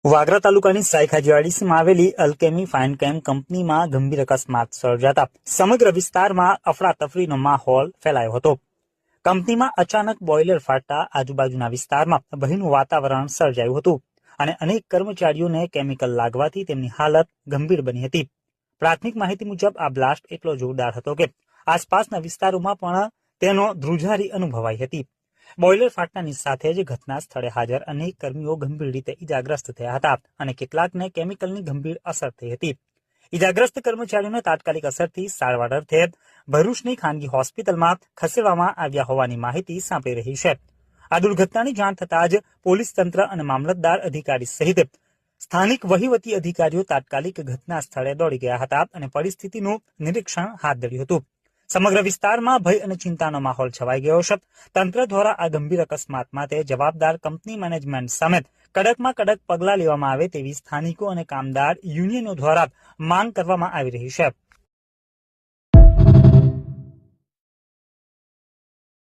વાગરા તાલુકાની સાયખાજીવાડીમાં આવેલી અલ્કેમી ફાઇન કેમ કંપનીમાં ગંભીર અકસ્માત સર્જાતા સમગ્ર વિસ્તારમાં અફરાતફરીનો માહોલ ફેલાયો હતો. કંપનીમાં અચાનક બોઇલર ફાટતા આજુબાજુના વિસ્તારમાં ભયનું વાતાવરણ સર્જાયું હતું અને અનેક કર્મચારીઓને કેમિકલ લાગવાથી તેમની હાલત ગંભીર બની હતી. પ્રાથમિક માહિતી મુજબ આ બ્લાસ્ટ એટલો જોરદાર હતો કે આસપાસના વિસ્તારોમાં પણ તેનો ધ્રુજારી અનુભવાઈ હતી. બોઇલર ફાટવાની સાથે જ ઘટના સ્થળે હાજર અનેક કર્મીઓ ગંભીર રીતે ઇજાગ્રસ્ત થયા હતા અને કેટલાકને કેમિકલની ગંભીર અસર થઈ હતી. ઇજાગ્રસ્ત કર્મચારીઓને તાત્કાલિક અસરથી સારવાર અર્થે ભરૂચની ખાનગી હોસ્પિટલમાં ખસેડવામાં આવ્યા હોવાની માહિતી સાંપડી રહી છે. આ દુર્ઘટનાની જાણ થતાં જ પોલીસ તંત્ર અને મામલતદાર અધિકારી સહિત સ્થાનિક વહીવટી અધિકારીઓ તાત્કાલિક ઘટના સ્થળે દોડી ગયા હતા અને પરિસ્થિતિનું નિરીક્ષણ હાથ ધર્યું હતું. સમગ્ર વિસ્તારમાં ભય અને ચિંતાનો માહોલ છવાઈ ગયો છે. તંત્ર દ્વારા આ ગંભીર અકસ્માત માટે જવાબદાર કંપની મેનેજમેન્ટ સામે કડકમાં કડક પગલાં લેવામાં આવે તેવી સ્થાનિકો અને કામદાર યુનિયનો દ્વારા માંગ કરવામાં આવી રહી છે.